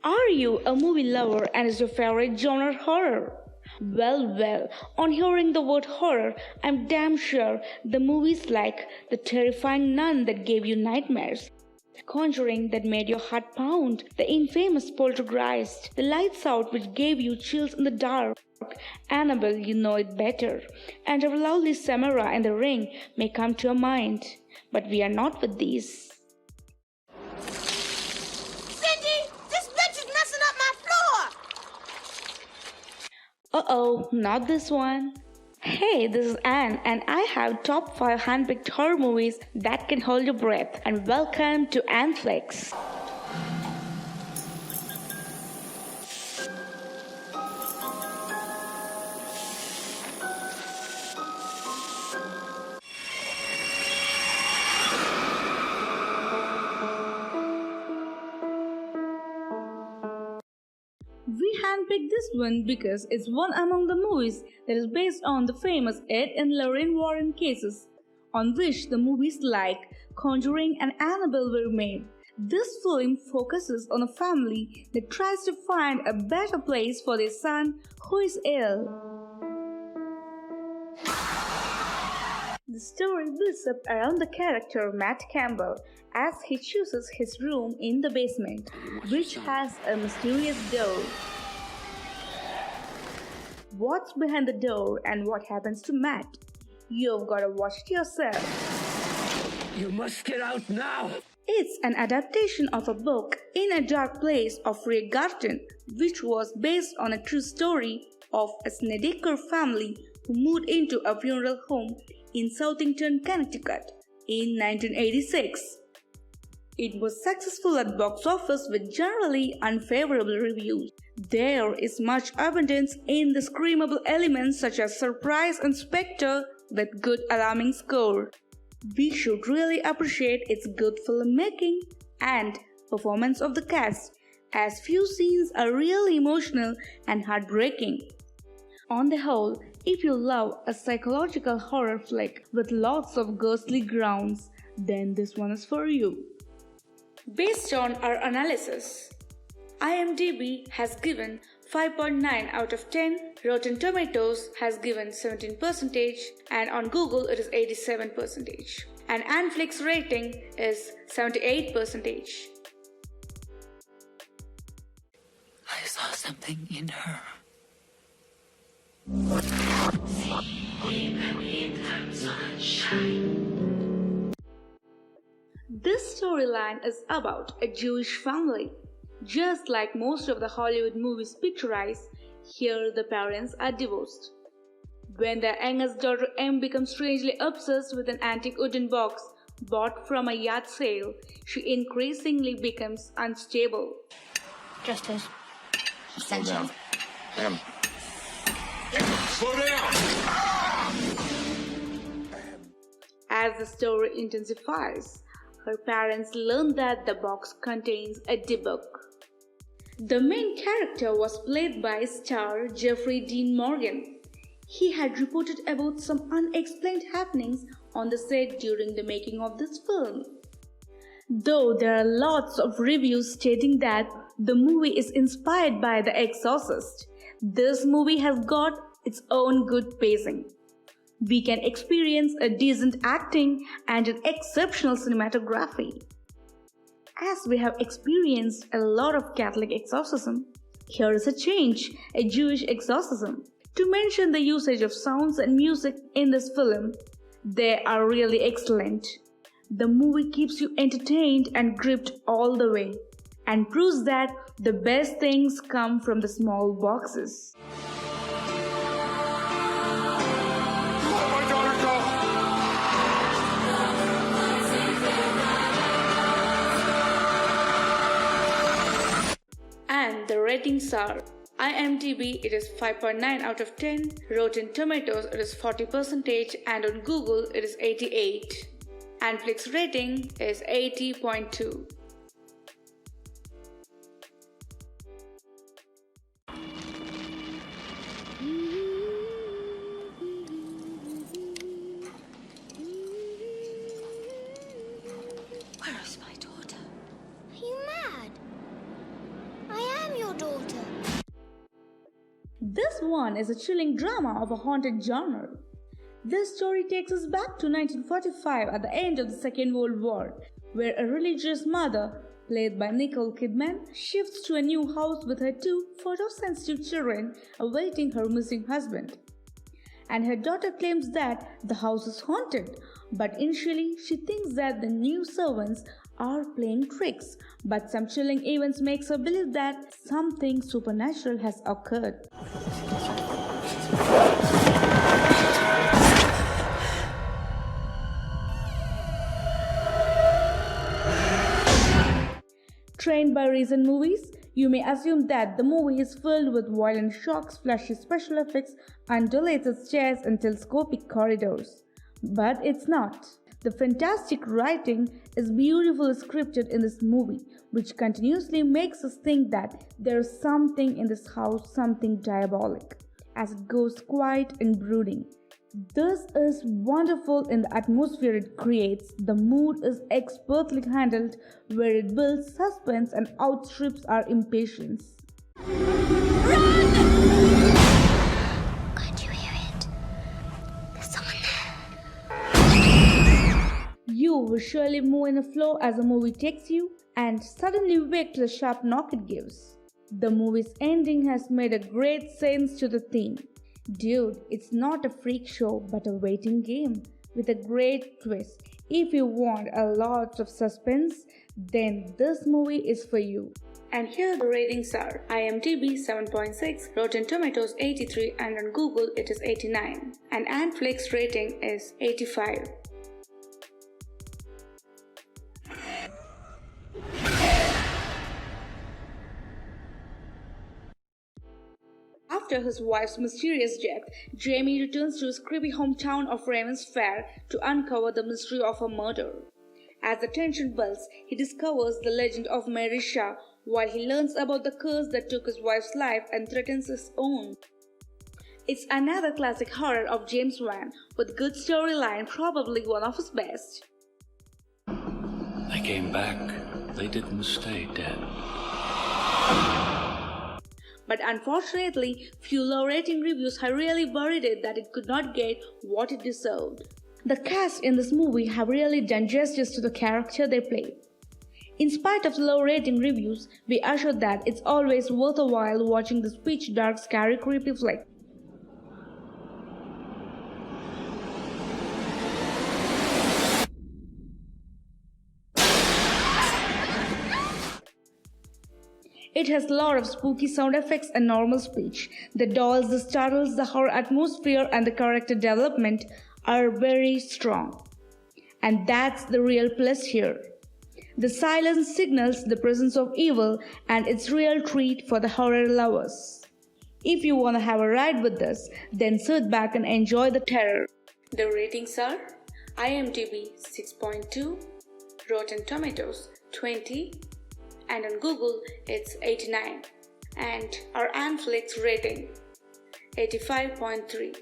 Are you a movie lover and is your favorite genre horror? Well, on hearing the word horror, I'm damn sure the movies like The Terrifying Nun that gave you nightmares, Conjuring that made your heart pound, the infamous Poltergeist, The Lights Out which gave you chills in the dark, Annabelle, you know it better, and our lovely Samara and The Ring may come to your mind. But we are not with these. Uh-oh, not this one. Hey, this is Anne and I have top 5 handpicked horror movies that can hold your breath, and welcome to Handpicked. We handpicked this one because it's one among the movies that is based on the famous Ed and Lorraine Warren cases, on which the movies like Conjuring and Annabelle were made. This film focuses on a family that tries to find a better place for their son who is ill. The story builds up around the character Matt Campbell as he chooses his room in the basement, which has a mysterious door. What's behind the door and what happens to Matt? You've gotta watch it yourself. You must get out now! It's an adaptation of a book, In a Dark Place of Ray Garton, which was based on a true story of a Snedeker family who moved into a funeral home in Southington, Connecticut in 1986. It was successful at box office with generally unfavorable reviews. There is much abundance in the screamable elements such as surprise and specter with good alarming score. We should really appreciate its good filmmaking and performance of the cast, as few scenes are really emotional and heartbreaking. On the whole, if you love a psychological horror flick with lots of ghostly grounds, then this one is for you. Based on our analysis, IMDb has given 5.9 out of 10, Rotten Tomatoes has given 17%, and on Google it is 87%, and Handpicked's rating is 78%. I saw something in her. This storyline is about a Jewish family. Just like most of the Hollywood movies picturize, here the parents are divorced. When their youngest daughter M becomes strangely obsessed with an antique wooden box bought from a yard sale, she increasingly becomes unstable. Justice. Slow down. M. Slow down! As the story intensifies, her parents learn that the box contains a D-book. The main character was played by star Jeffrey Dean Morgan. He had reported about some unexplained happenings on the set during the making of this film. Though there are lots of reviews stating that the movie is inspired by The Exorcist, this movie has got its own good pacing. We can experience a decent acting and an exceptional cinematography. As we have experienced a lot of Catholic exorcism, here is a change, a Jewish exorcism. To mention the usage of sounds and music in this film, they are really excellent. The movie keeps you entertained and gripped all the way, and proves that the best things come from the small boxes. And the ratings are: IMDb it is 5.9 out of 10, Rotten Tomatoes it is 40%, and on Google it is 88. Handpicked's rating is 80.2. Where is my daughter? Are you mad? I PART-1 is a chilling drama of a haunted genre. This story takes us back to 1945 at the end of the Second World War, where a religious mother, played by Nicole Kidman, shifts to a new house with her two photosensitive children awaiting her missing husband. And her daughter claims that the house is haunted, but initially she thinks that the new servants are playing tricks, but some chilling events makes her believe that something supernatural has occurred. Trained by recent movies, you may assume that the movie is filled with violent shocks, flashy special effects, undulated stairs and telescopic corridors. But it's not. The fantastic writing is beautifully scripted in this movie, which continuously makes us think that there's something in this house, something diabolic, as it goes quiet and brooding. This is wonderful in the atmosphere it creates. The mood is expertly handled, where it builds suspense and outstrips our impatience. Run! Can't you hear it? There's someone there. You will surely move in a flow as the movie takes you, and suddenly wake to the sharp knock it gives. The movie's ending has made a great sense to the theme. Dude, it's not a freak show but a waiting game with a great twist. If you want a lot of suspense, then this movie is for you. And here the ratings are: IMDb 7.6, Rotten Tomatoes 83, and on Google it is 89. And Handpicked rating is 85. After his wife's mysterious death, Jamie returns to his creepy hometown of Raven's Fair to uncover the mystery of her murder. As the tension builds, he discovers the legend of Mary Shah, while he learns about the curse that took his wife's life and threatens his own. It's another classic horror of James Wan, with good storyline, probably one of his best. They came back. They didn't stay dead. But unfortunately, few low-rating reviews have really buried it that it could not get what it deserved. The cast in this movie have really done justice to the character they play. In spite of the low-rating reviews, we assure that it's always worth a while watching this pitch-dark, scary, creepy flick. It has a lot of spooky sound effects and normal speech. The dolls, the startles, the horror atmosphere, and the character development are very strong. And that's the real plus here. The silence signals the presence of evil, and it's a real treat for the horror lovers. If you want to have a ride with this, then sit back and enjoy the terror. The ratings are IMDb 6.2, Rotten Tomatoes 20, and on Google it's 89, and our Handpicked rating 85.3.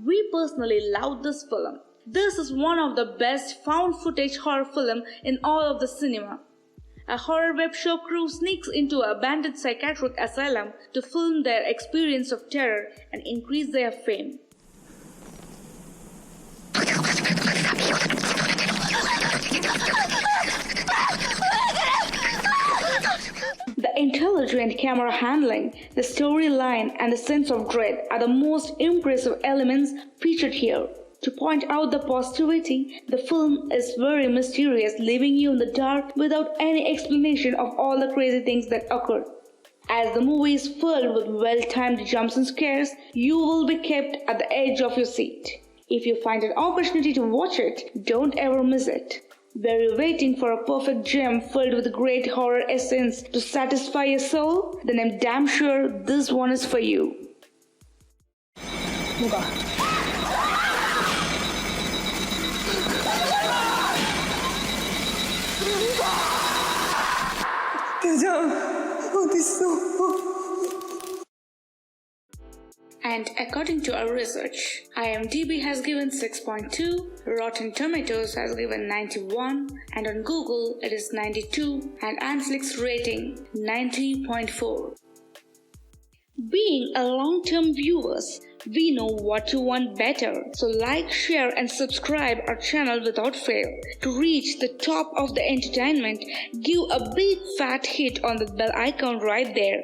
We personally love this film. This is one of the best found footage horror film in all of the cinema. A horror web show crew sneaks into an abandoned psychiatric asylum to film their experience of terror and increase their fame. The intelligent camera handling, the storyline, and the sense of dread are the most impressive elements featured here. To point out the positivity, the film is very mysterious, leaving you in the dark without any explanation of all the crazy things that occur. As the movie is filled with well-timed jumps and scares, you will be kept at the edge of your seat. If you find an opportunity to watch it, don't ever miss it. Were you waiting for a perfect gem filled with great horror essence to satisfy your soul? Then I'm damn sure this one is for you. Muga. And according to our research, IMDb has given 6.2, Rotten Tomatoes has given 91, and on Google it is 92, and Netflix rating 90.4. Being a long-term viewers, we know what you want better. So like, share and subscribe our channel without fail. To reach the top of the entertainment, give a big fat hit on the bell icon right there.